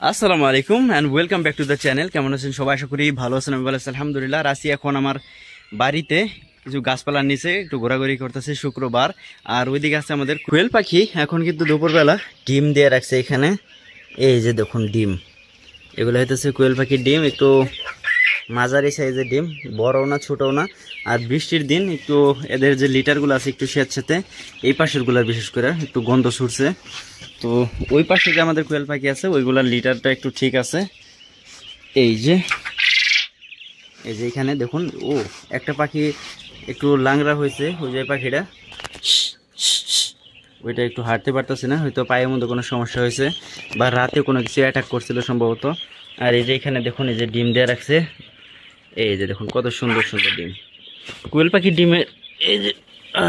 আসসালামু আলাইকুম and welcome back to the channel. কেমন আছেন সবাই? আশা করি ভালো আছেন। আমি ভালো আছি আলহামদুলিল্লাহ। আসি এখন আমার বাড়িতে কিছু গাছপালার নিচে একটু ঘোরাঘুরি করতেছে শুক্রবার। আর ওইদিকে আছে আমাদের কোয়েল পাখি। এখন কিন্তু দুপুরবেলা ডিম দিয়ে রাখছে এখানে। এই যে দেখুন ডিম, এগুলো হইতেছে কোয়েল পাখির ডিম। একটু মাঝারি সাইজের ডিম, বড়ও না ছোটও না। আর বৃষ্টির দিন একটু এদের যে লিটারগুলো আছে একটু স্যাঁতস্যাঁতে, এই পাশেরগুলোর বিশেষ করে একটু গন্ধ ছুটছে। তো ওই পাশে যে আমাদের কোয়েল পাখি আছে ওইগুলার লিটারটা একটু ঠিক আছে। এই যে এখানে দেখুন, ও একটা পাখি একটু লাংড়া হয়েছে, ওই যে পাখিটা ওইটা একটু হাঁটতে পারতেছে না, হয়তো পায়ের মধ্যে কোনো সমস্যা হয়েছে বা রাতে কোনো কিছু অ্যাটাক করছিল সম্ভবত। আর এই যে এখানে দেখুন, এই যে ডিম দিয়ে রাখছে। এই যে দেখুন কত সুন্দর সুন্দর ডিম, কোয়েল পাখির ডিমের। এই যে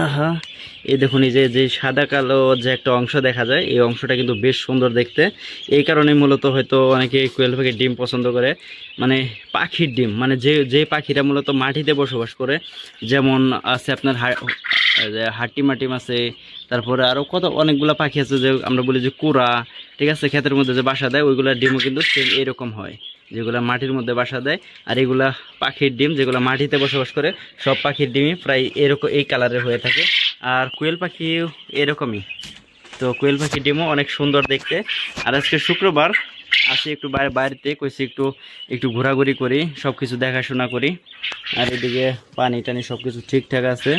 আহা, এই দেখুন, এই যে সাদা কালো যে একটা অংশ দেখা যায়, এই অংশটা কিন্তু বেশ সুন্দর দেখতে। এই কারণে মূলত হয়তো অনেকে কোয়েল পাখির ডিম পছন্দ করে। মানে পাখির ডিম, মানে যে পাখিরা মূলত মাটিতে বসবাস করে, যেমন আছে আপনার হাটিমাটিম আছে, তারপরে আরও কত অনেকগুলো পাখি আছে যে আমরা বলি যে কুড়া, ঠিক আছে, ক্ষেতের মধ্যে যে বাসা দেয়, ওইগুলোর ডিমও কিন্তু সেম এইরকম হয়, যেগুলো মাটির মধ্যে বাসা দেয়। আর এগুলা পাখির ডিম যেগুলো মাটিতে বসবাস করে, সব পাখির ডিমই প্রায় এরকম এই কালারের হয়ে থাকে। আর কোয়েল পাখিও এরকমই। তো কোয়েল পাখির ডিমও অনেক সুন্দর দেখতে। আর আজকে শুক্রবার আসি একটু বাড়িতে, কইছি একটু ঘোরাঘুরি করি, সব কিছু দেখাশোনা করি। আর এদিকে পানি টানি সব কিছু ঠিকঠাক আছে।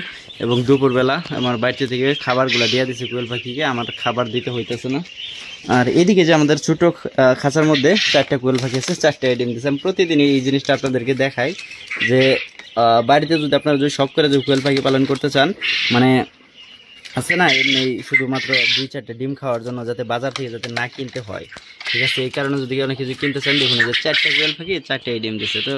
এবং দুপুরবেলা আমার বাড়িতে থেকে খাবারগুলো দিয়ে দিচ্ছে কোয়েল পাখিকে, আমার খাবার দিতে হইতেছে না। আর এদিকে যে আমাদের ছোট খাঁচার মধ্যে 4টা কোয়েল পাখি আছে, 4টা ডিম দিচ্ছে। আমি প্রতিদিন এই জিনিসটা আপনাদেরকে দেখাই যে বাড়িতে যদি আপনারা যদি শখ করে যদি কোয়েল পাখি পালন করতে চান, মানে আছে না এমনি শুধুমাত্র 2-4টা ডিম খাওয়ার জন্য, যাতে বাজার থেকে যাতে না কিনতে হয়, ঠিক আছে, এই কারণে যদি অনেক কিছু কিনতে চান, দেখুন যে 4টা কোয়েল পাখি 4টাই ডিম দিচ্ছে। তো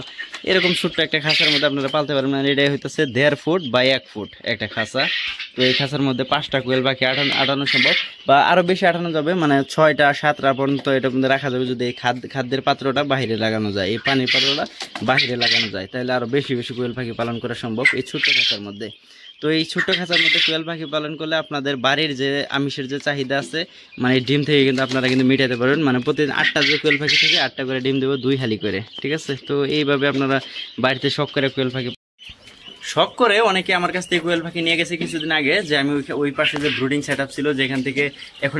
এরকম ছোট্ট একটা খাঁচার মধ্যে আপনারা পালতে পারবেন। মানে এটাই হইতেছে 1.5 ফুট বাই 1 ফুট একটা খাঁচা। তো এই খাঁচার মধ্যে 5টা কোয়েল পাখি আটানো সম্ভব, বা আরও বেশি আটানো যাবে, মানে 6টা 7টা পর্যন্ত এটার মধ্যে রাখা যাবে যদি এই খাদ্যের পাত্রটা বাইরে লাগানো যায়, এই পানির পাত্রটা বাইরে লাগানো যায়, তাহলে আরও বেশি বেশি কোয়েল পাখি পালন করা সম্ভব এই ছোট্ট খাঁচার মধ্যে। তো এই ছোট্ট খাঁচার মধ্যে কোয়েল পাখি পালন করলে আপনাদের বাড়ির যে আমিষের যে চাহিদা আছে, মানে ডিম থেকে কিন্তু আপনারা কিন্তু মিটাতে পারবেন। মানে প্রতিদিন 8টা যে কোয়েল পাখি থেকে 8টা করে ডিম দেবো, 2 হালি করে, ঠিক আছে। তো এইভাবে আপনারা বাড়িতে শখ করে কোয়েল পাখি শখ করে অনেকে আমার কাছ থেকে কোয়েল পাখি নিয়ে গেছে কিছুদিন আগে, যে আমি ওই পাশে যে ব্রুডিং সেট আপ ছিল, যেখান থেকে এখন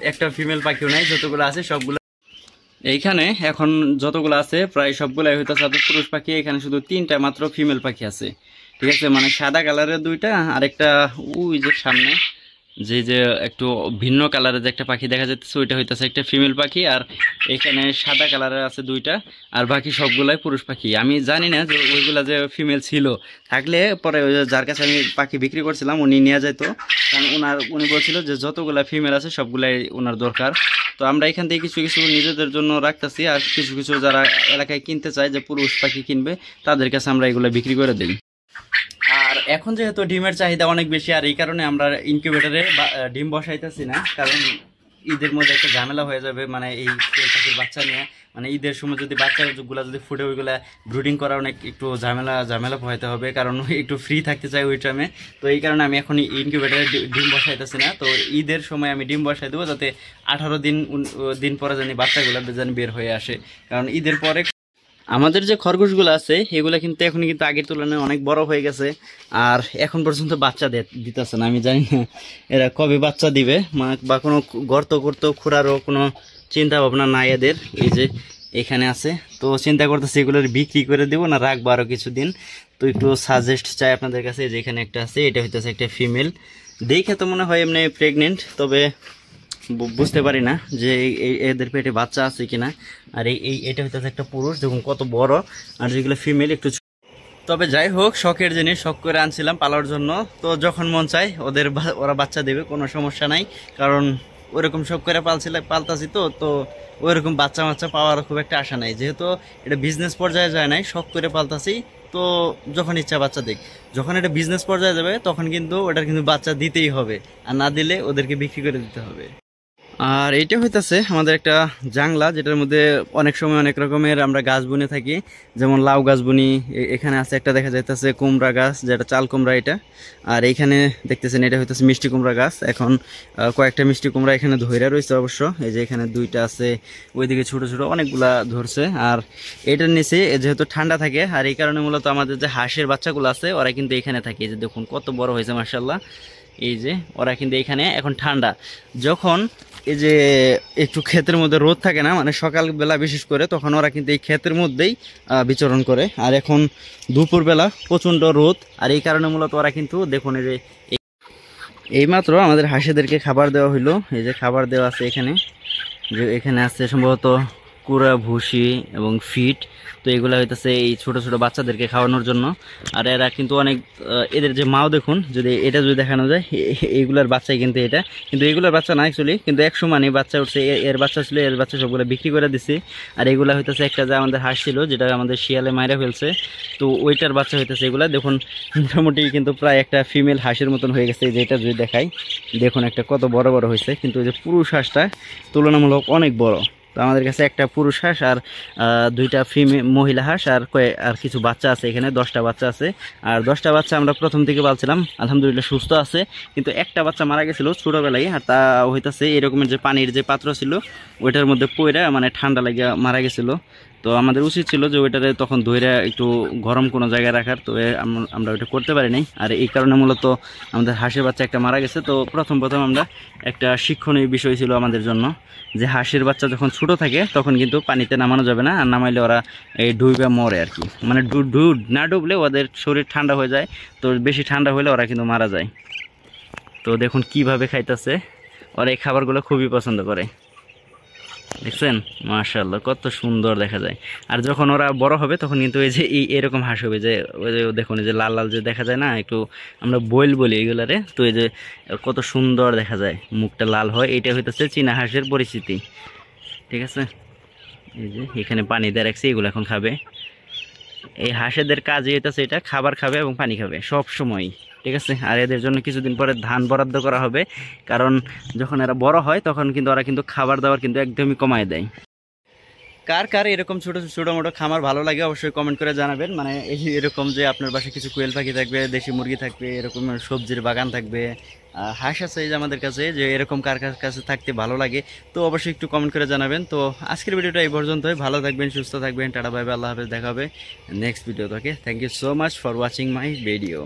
একটা ফিমেল পাখিও নাই, যতগুলো আছে সবগুলো এইখানে এখন যতগুলো আছে প্রায় সবগুলাই হইতেছে আপনার পুরুষ পাখি। এখানে শুধু 3টা মাত্র ফিমেল পাখি আছে, ঠিক আছে। মানে সাদা কালারের 2টা, আরেকটা ওই যে সামনে যে একটু ভিন্ন কালারের যে একটা পাখি দেখা যাচ্ছে, ওইটা হইতেছে একটা ফিমেল পাখি। আর এখানে সাদা কালারের আছে 2টা, আর বাকি সবগুলাই পুরুষ পাখি। আমি জানি না যে ওইগুলা যে ফিমেল ছিল, থাকলে পরে যার কাছে আমি পাখি বিক্রি করছিলাম উনি নিয়ে যেত, কারণ উনি বলছিল যে যতগুলা ফিমেল আছে সবগুলাই ওনার দরকার। তো আমরা এখান থেকে কিছু কিছু নিজেদের জন্য রাখতেছি, আর কিছু কিছু যারা এলাকায় কিনতে চায় যে পুরুষ পাখি কিনবে, তাদের কাছে আমরা এগুলো বিক্রি করে দিই। আর এখন যেহেতু ডিমের চাহিদা অনেক বেশি, আর এই কারণে আমরা ইনকিউবেটরে ডিম বসাইতেছি না, কারণ ঈদের মধ্যে একটা ঝামেলা হয়ে যাবে। মানে এই কোয়েল পাখির বাচ্চা নিয়ে, মানে ঈদের সময় যদি বাচ্চাগুলো যদি ফুটে, ওইগুলা ব্রুডিং করা অনেক একটু ঝামেলা পোহাইতে হবে, কারণ একটু ফ্রি থাকতে চাই ওই টাইমে। তো এই কারণে আমি এখন ইনকিউবেটরে ডিম বসাইতেছি না। তো ঈদের সময় আমি ডিম বসাই দেবো, যাতে 18 দিন পরে জানি বাচ্চাগুলো যেন বের হয়ে আসে। কারণ ঈদের পরে আমাদের যে খরগোশগুলো আছে এগুলো কিন্তু এখন কিন্তু আগের তুলনায় অনেক বড় হয়ে গেছে, আর এখন পর্যন্ত বাচ্চা দিতেছে না। আমি জানি না এরা কবে বাচ্চা দিবে, বা কোনো গর্ত খোঁড়ারও কোনো চিন্তা ভাবনা নাই এদের। এই যে এখানে আছে, তো চিন্তা করতেছি এগুলোর বিক্রি করে দেবো না রাখবো আরও কিছুদিন। তো একটু সাজেস্ট চাই আপনাদের কাছে। যে এখানে একটা আছে, এটা হইতেছে একটা ফিমেল, দেখে তো মনে হয় এমনি প্রেগনেন্ট, তবে বুঝতে পারি না যে এদের পেটে বাচ্চা আছে কিনা। আর এটা হইতেছে একটা পুরুষ, দেখুন কত বড়। আর যেগুলো ফিমেল একটু, তবে যাই হোক, শখের জিনিস, শখ করে আনছিলাম পালার জন্য। তো যখন মন চায় ওরা বাচ্চা দেবে, কোনো সমস্যা নাই। কারণ ওইরকম শখ করে পালতাছি, তো ওইরকম বাচ্চা পাওয়ার খুব একটা আশা নাই, যেহেতু এটা বিজনেস পর্যায়ে যায় নাই, শখ করে পালতাছি। তো যখন ইচ্ছা বাচ্চা দিক, যখন এটা বিজনেস পর্যায়ে যাবে তখন কিন্তু ওটার কিন্তু বাচ্চা দিতেই হবে, আর না দিলে ওদেরকে বিক্রি করে দিতে হবে। আর এইটা হইতাছে আমাদের একটা জাংলা, যেটার মধ্যে অনেক সময় অনেক রকমের আমরা গাছ বুনে থাকি, যেমন লাউ গাছ বুনি। এখানে আছে একটা দেখা যাইতেছে কুমড়া গাছ, যেটা চাল কুমড়া এটা। আর এইখানে দেখতেছেন এটা হইতেছে মিষ্টি কুমড়া গাছ। এখন কয়েকটা মিষ্টি কুমড়া এখানে ধইরা রয়েছে অবশ্য, এই যে এখানে দুইটা আছে, ওইদিকে ছোট ছোট অনেকগুলা ধরছে। আর এটার নিচে যেহেতু ঠান্ডা থাকে, আর এই কারণে মূলত আমাদের যে হাঁসের বাচ্চাগুলো আছে ওরা কিন্তু এখানে থাকে। এই যে দেখুন কত বড় হয়েছে মাশাআল্লাহ। এই যে ওরা কিন্তু এখানে এখন ঠান্ডা, যখন এই যে একটু ক্ষেতের মধ্যে রোদ থাকে না, মানে সকালবেলা বিশেষ করে, তখন ওরা কিন্তু এই ক্ষেতের মধ্যেই বিচরণ করে। আর এখন দুপুরবেলা প্রচণ্ড রোদ, আর এই কারণে মূলত ওরা কিন্তু দেখুন এই যে এইমাত্র আমাদের হাঁসেদেরকে খাবার দেওয়া হইলো। এই যে খাবার দেওয়া আছে এখানে, যে এখানে আছে সম্ভবত কুড়া, ভুসি এবং ফিট। তো এগুলো হইতেছে এই ছোট ছোট বাচ্চাদেরকে খাওয়ানোর জন্য। আর এরা কিন্তু অনেক এদের যে মাও দেখুন, যদি এটা যদি দেখানো যায়, এইগুলার বাচ্চাই কিন্তু এটা, কিন্তু এগুলার বাচ্চা না অ্যাকচুয়ালি, কিন্তু এক সময় বাচ্চা উঠছে, এর বাচ্চা ছিল, এর বাচ্চা সবগুলো বিক্রি করে দিছি। আর এগুলা হইতেছে একটা যে আমাদের হাঁস ছিল, যেটা আমাদের শিয়ালে মাইরা ফেলছে, তো ওইটার বাচ্চা হইতেছে এগুলা। দেখুন মোটামুটি কিন্তু প্রায় একটা ফিমেল হাঁসের মতন হয়ে গেছে, যেটা যদি দেখাই দেখুন একটা কত বড় বড় হয়েছে। কিন্তু ওই যে পুরুষ হাঁসটা তুলনামূলক অনেক বড়। তো আমাদের কাছে একটা পুরুষ হাঁস আর দুইটা মহিলা হাঁস আর কিছু বাচ্চা আছে, এখানে 10টা বাচ্চা আছে। আর 10টা বাচ্চা আমরা প্রথম থেকে পালছিলাম, আলহামদুলিল্লাহ সুস্থ আছে। কিন্তু একটা বাচ্চা মারা গেছিল ছোটোবেলায়, আর তা হইতাছে এরকমের যে পানির যে পাত্র ছিল ওইটার মধ্যে পইরা মানে ঠান্ডা লাগিয়া মারা গেছিলো। তো আমাদের উচিত ছিল যে ওইটারে তখন ধইরা একটু গরম কোনো জায়গায় রাখার, তো আমরা ওইটা করতে পারি নাই। আর এই কারণে মূলত আমাদের হাঁসের বাচ্চা একটা মারা গেছে। তো প্রথম আমরা একটা শিক্ষণীয় বিষয় ছিল আমাদের জন্য, যে হাঁসের বাচ্চা যখন ছোটো থাকে তখন কিন্তু পানিতে নামানো যাবে না, আর নামাইলে ওরা এই ডুবে মরে আর কি, মানে না ডুবলে ওদের শরীর ঠান্ডা হয়ে যায়, তো বেশি ঠান্ডা হলে ওরা কিন্তু মারা যায়। তো দেখুন কিভাবে খাইতেছে, ওরা এই খাবারগুলো খুবই পছন্দ করে, দেখছেন মাশাআল্লাহ কত সুন্দর দেখা যায়। আর যখন ওরা বড় হবে তখন কিন্তু এই যে এরকম হাঁস হবে, যে ওই যে দেখুন এই যে লাল লাল যে দেখা যায় না, একটু আমরা বইল বলি এগুলারে, তো এই যে কত সুন্দর দেখা যায়, মুখটা লাল হয়, এটা হইতেছে চীনা হাঁসের পরিচিতি। ঠিক আছে, এই যে এখানে পানি দিয়ে রাখছি, এগুলো এখন খাবে। এই হাঁসেদের কাজই হইতেছে এটা, খাবার খাবে এবং পানি খাবে সব সময়। ঠিক আছে, আর এদের জন্য কিছুদিন পরে ধান বরাদ্দ করা হবে, কারণ যখন এরা বড় হয় তখন কিন্তু ওরা কিন্তু খাবার দাবার কিন্তু একদমই কমায় দেয়। কার কার এরকম ছোট ছোটো মোটো খামার ভালো লাগে অবশ্যই কমেন্ট করে জানাবেন। মানে এরকম যে আপনার বাসায় কিছু কোয়েল পাখি থাকবে, দেশি মুরগি থাকবে, এরকম সবজির বাগান থাকবে, হাঁস আছে যে আমাদের কাছে, যে এরকম কার কাছে থাকতে ভালো লাগে, তো অবশ্যই একটু কমেন্ট করে জানাবেন। তো আজকের ভিডিওটা এই পর্যন্তই, ভালো থাকবেন, সুস্থ থাকবেন, টাটা বাই বাই, আল্লাহ হাফেজ, দেখা হবে নেক্সট ভিডিও থেকে। Thank you so much for watching my video.